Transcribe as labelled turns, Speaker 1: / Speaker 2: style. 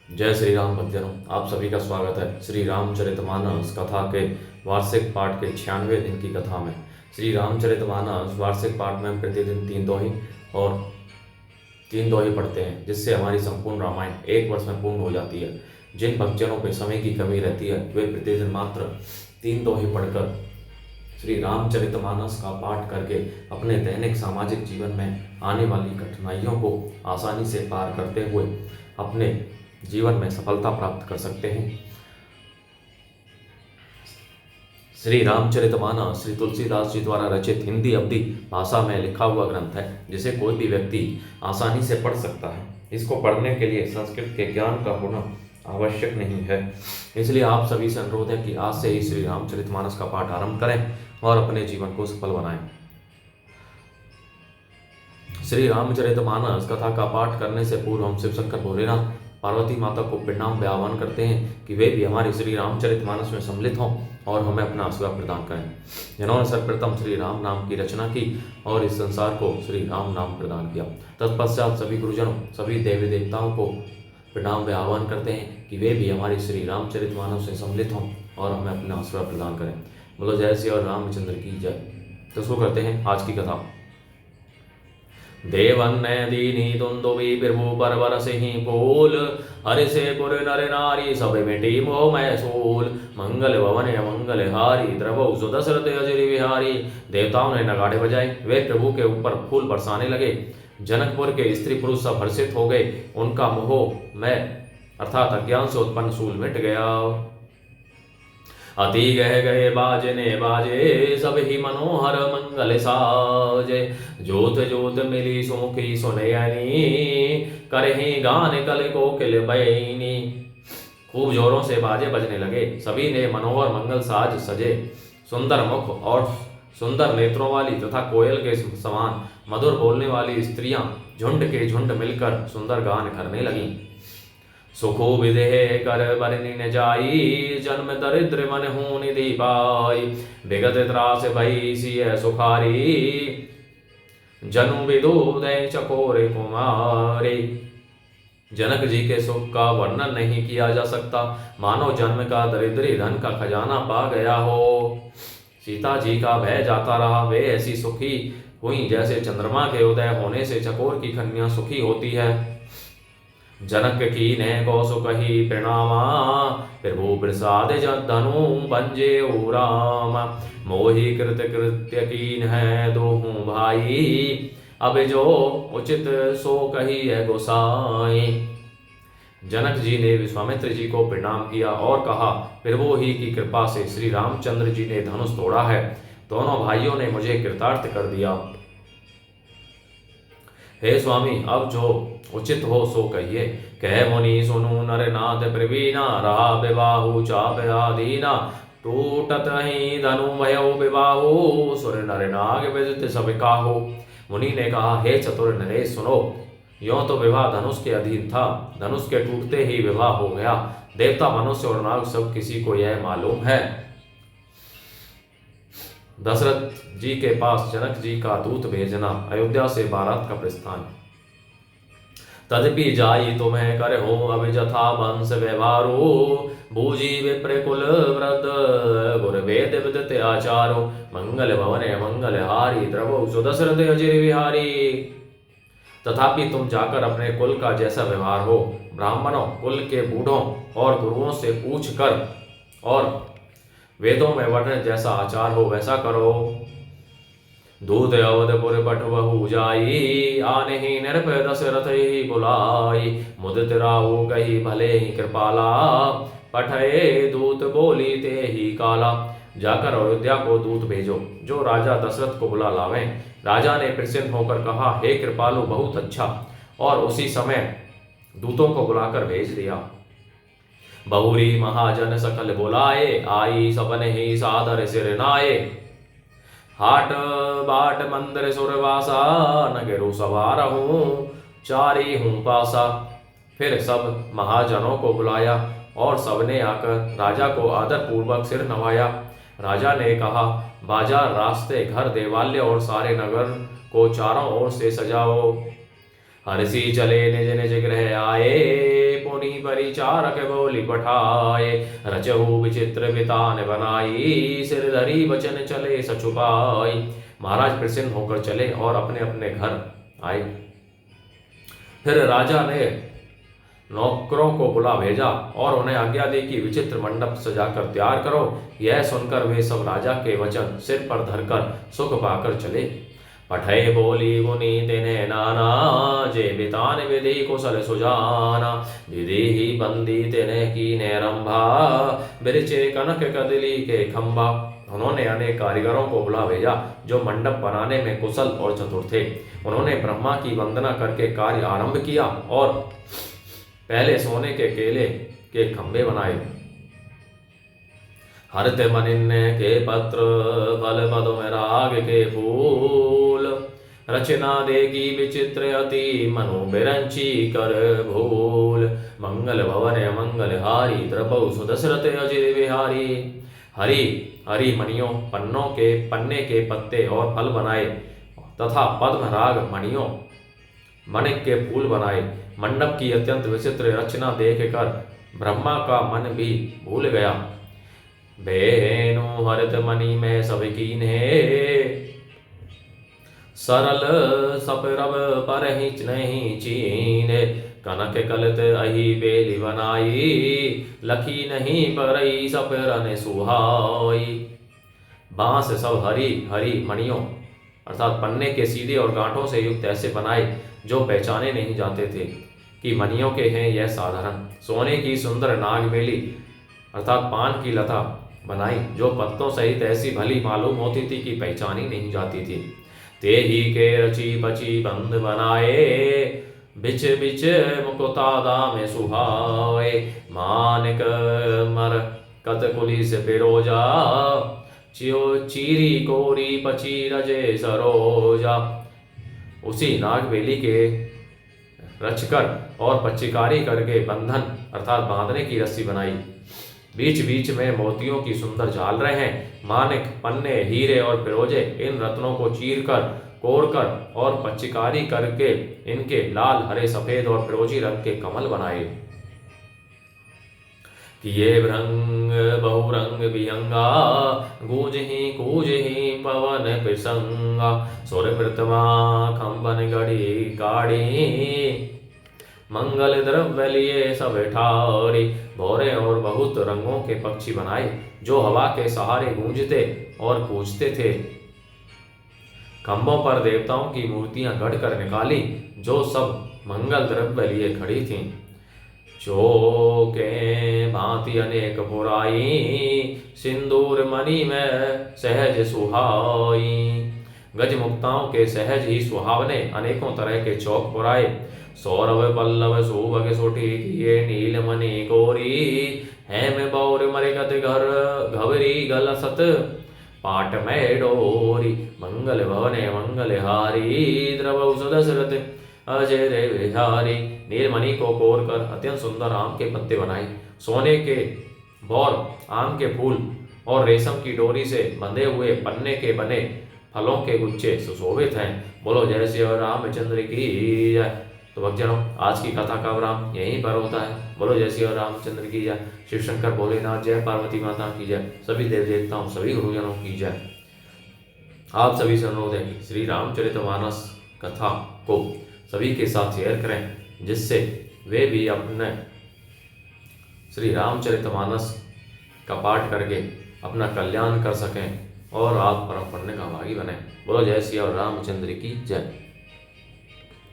Speaker 1: जय श्री राम भक्तजनों, आप सभी का स्वागत है श्री रामचरितमानस कथा के वार्षिक पाठ के 96वें दिन की कथा में। श्री रामचरितमानस वार्षिक पाठ में हम प्रतिदिन तीन दोहे पढ़ते हैं, जिससे हमारी संपूर्ण रामायण एक वर्ष में पूर्ण हो जाती है। जिन भक्तजनों पे समय की कमी रहती है वे प्रतिदिन मात्र 3 दोहे पढ़कर श्री रामचरितमानस का पाठ करके अपने दैनिक सामाजिक जीवन में आने वाली कठिनाइयों को आसानी से पार करते हुए अपने जीवन में सफलता प्राप्त कर सकते हैं। श्री रामचरितमानस श्री तुलसीदास जी द्वारा रचित हिंदी अवधी भाषा में लिखा हुआ ग्रंथ है, जिसे कोई भी व्यक्ति आसानी से पढ़ सकता है। इसको पढ़ने के लिए संस्कृत के ज्ञान का होना आवश्यक नहीं है। इसलिए आप सभी से अनुरोध है कि आज से ही श्री रामचरितमानस का पाठ आरंभ करें और अपने जीवन को सफल बनाएं। श्री रामचरितमानस कथा का पाठ करने से पूर्व हम शिव शंकर भोलेनाथ पार्वती माता को प्रणाम में आह्वान करते हैं कि वे भी हमारी श्री रामचरितमानस में सम्मिलित हों और हमें अपना आशीर्वाद प्रदान करें, जिन्होंने सर्वप्रथम श्री राम नाम की रचना की और इस संसार को श्री राम नाम प्रदान किया। तत्पश्चात सभी गुरुजनों, सभी देवी देवताओं को प्रणाम में आह्वान करते हैं कि वे भी हमारी श्री रामचरितमानस में सम्मिलित हों और हमें अपना आशीर्वाद प्रदान करें। बोलो जय श्री और रामचंद्र की जय। तो शुरू करते हैं आज की कथा। देवन्ने दीनी तुंदुबी प्रभु परवर सिंह पोल, हरि से पुर नर नारी सब मिटी मोह मैसूल। मंगल भवन मंगल हारी द्रवौ सुदशरथ अजरि विहारी। देवताओं ने नगाड़े बजाए, वे प्रभु के ऊपर फूल बरसाने लगे। जनकपुर के स्त्री पुरुष सब हर्षित हो गए, उनका मोह मैं अर्थात अज्ञान से उत्पन्न सूल मिट गया। अति गह गए बाजने बाजे, सब ही मनोहर मंगल साजे। जोत जोत मिली सुमुखी सुनयनी, करही गान कल कोकिल बैनी। खूब जोरों से बाजे बजने लगे, सभी ने मनोहर मंगल साज सजे। सुंदर मुख और सुंदर नेत्रों वाली तथा कोयल के समान मधुर बोलने वाली स्त्रियां झुंड के झुंड मिलकर सुंदर गान करने लगीं। सुखो विदेह कर बरनी न जाई, जन्म दरिद्र मन हूँ निधि पाई। विगत त्रास भई सिय सुखारी, जनु विदुदय चकोरे कुमारी। जनक जी के सुख का वर्णन नहीं किया जा सकता, मानो जन्म का दरिद्री धन का खजाना पा गया हो। सीता जी का भय जाता रहा, वे ऐसी सुखी हुई जैसे चंद्रमा के उदय होने से चकोर की कन्या सुखी होती है। जनक की ने कौसु कही प्रणामा, प्रभु प्रसाद धनु बंजे राम। मोहि कृत कृत्य कीन है दोहूं भाई, अब जो उचित सो कही है गोसाई। जनक जी ने विश्वामित्र जी को प्रणाम किया और कहा, प्रभु ही की कृपा से श्री रामचंद्र जी ने धनुष तोड़ा है, दोनों भाइयों ने मुझे कृतार्थ कर दिया। हे स्वामी, अब जो उचित हो सो कहिए। कह मुनि सुनु नर नाथ प्रवीणा, रहा विबाहु चाप आदीना। टूटत ही धनु भयो विबाहु, सुर नर नाग विदित सब काहू। मुनि ने कहा, हे चतुर नरेश सुनो, यों तो विवाह धनुष के अधीन था, धनुष के टूटते ही विवाह हो गया। देवता मनुष्य और नाग सब किसी को यह मालूम है। दशरथ जी के पास जनक जी का दूत भेजना, अयोध्या से बारात का प्रस्थान। तदपि जाई तुम्हें कर हो अब जथा वंश व्यवहारो। बूझी विप्र कुल वृद्ध गुर वेद विदित आचारो। मंगल भवन मंगल हारी द्रवौ सुदशरथ अजरि विहारी। तथापि तुम जाकर अपने कुल का जैसा व्यवहार हो, ब्राह्मणों कुल के बूढ़ों और गुरुओं से पूछ कर और वेदों में वर्णन जैसा आचार हो वैसा करो। दूत अवधपुर पठबहु जाई, आने ही नृप दशरथ ही बुलाई। मुदित राहु कही भले ही कृपाला, पठये दूत बोली ते ही काला। जाकर अयोध्या को दूत भेजो, जो राजा दशरथ को बुला लावें। राजा ने प्रसन्न होकर कहा, हे कृपालु, बहुत अच्छा। और उसी समय दूतों को बुलाकर भेज दिया। बहुरी महाजन सकल बुलाए, आई सपन ही सादर सिर नाये। हाट बाट मंदिर सुरवासा, नगरु सवार हूँ चारी हूँ पासा। फिर सब महाजनों को बुलाया और सबने आकर राजा को आदर पूर्वक सिर नवाया। राजा ने कहा, बाजार रास्ते घर देवालय और सारे नगर को चारों ओर से सजाओ। हर्षी चले निज निज गृह आए, पुनि परिचार विचारक बोली पठाए। रचहु विचित्र वितान बनाई, सिर धरी वचन चले सछुपाई। महाराज प्रसन्न होकर चले और अपने अपने घर आए। फिर राजा ने नौकरों को बुला भेजा और उन्हें आज्ञा दी कि विचित्र मंडप सजाकर तैयार करो। यह सुनकर वे सब राजा के वचन सिर पर धरकर सुख पाकर चले। पठय बोली मुनि तिन्हे नाना, जे बितान विधि कुशल सुजाना। विधि ही बंदी तिन्हे कीन्हे रंभा, बिरचे कनक कदली के खंभा। उन्होंने अनेक कारीगरों को बुला भेजा जो मंडप बनाने में कुशल और चतुर थे। उन्होंने ब्रह्मा की वंदना करके कार्य आरंभ किया और पहले सोने के केले के खंभे बनाए। हरते मनिन्ने के पत्र, फल पद्म राग के फूल। रचना देगी विचित्र अति, मनु बिरंची कर भूल। मंगल भवन मंगल हारी, द्रपौ सुदशरथ अजिर विहारी। हरी हरी मणियों पन्ने के पत्ते और फल बनाए तथा पद्म राग मणियों मणिक के फूल बनाए। मंडप की अत्यंत विचित्र रचना देखकर ब्रह्मा का मन भी भूल गया। बेनु हरित मणि में सब कीन्हे, सरल सपरब पर ही नहीं चीन्हे। कनक कलत अहि बेली बनाई, लखी नहीं परई सपरन सुहाई। बांस सब हरी हरी मणियों अर्थात पन्ने के सीधे और गांठों से युक्त ऐसे बनाए जो पहचाने नहीं जाते थे कि मणियों के हैं यह साधारण। सोने की सुंदर नागबेली अर्थात पान की लता बनाई जो पत्तों सहित ऐसी भली मालूम होती थी कि पहचानी नहीं जाती थी। ते ही के रची बची बंद बनाए, बिच बिच मुकुतादा में सुहाए। मानिक मर कतकुली से बिरोजा, चीरी कोरी पची रजे सरोजा। उसी नागबेली के रचकर और पच्चीकारी करके बंधन अर्थात बांधने की रस्सी बनाई। बीच बीच में मोतियों की सुंदर झालरें हैं। मानिक पन्ने हीरे और फिरोजे इन रत्नों को चीर कर कोड़ कर और पच्चीकारी करके इनके लाल हरे सफेद और फिरोजी रंग के कमल बनाए। किए भृंग बहुरंग विहंगा, कूज ही पवन प्रसंगा। सुर प्रतिमा खंबन गढ़ी काढ़ी, मंगल द्रव्य लिए सब ठारी। भौरे और बहुत रंगों के पक्षी बनाए जो हवा के सहारे गूंजते और कूजते थे। खंभों पर देवताओं की मूर्तियां गढ़कर निकाली जो सब मंगल द्रव्य लिए खड़ी थीं। चौके भांति अनेक पुराई, सिंदूर मणि में सहज सुहाई। गज मुक्ताओं के सहज ही सुहावने अनेकों तरह के चौक पुराए। सौरभ पल्लव सुभग सुठी किए, नीलमणि कोरी। हेम बौर मरिगत घर घवरी गलसत, पाट में डोरी। मंगल भवने मंगल हारी, द्रवौ सुदशरथ अजय विहारी। नीलमणि को कोर कर अत्यंत सुंदर आम के पत्ते बनाए। सोने के बौर आम के फूल और रेशम की डोरी से बंधे हुए पन्ने के बने फलों के गुच्छे सुशोभित हैं। बोलो जय श्री रामचंद्र की जय। तो भक्तजनों आज की कथा का विराम यहीं पर होता है। बोलो जय श्री रामचंद्र की जय। शिव शंकर भोलेनाथ जय, पार्वती माता की जय, सभी देव देवताओं सभी गुरुजनों की जय। आप सभी से अनुरोध है कि श्री रामचरितमानस कथा को सभी के साथ शेयर करें जिससे वे भी अपने श्री रामचरितमानस का पाठ करके अपना कल्याण कर सकें और आप परम पुण्य का भागी बने। बोलो जय श्री रामचंद्र की जय।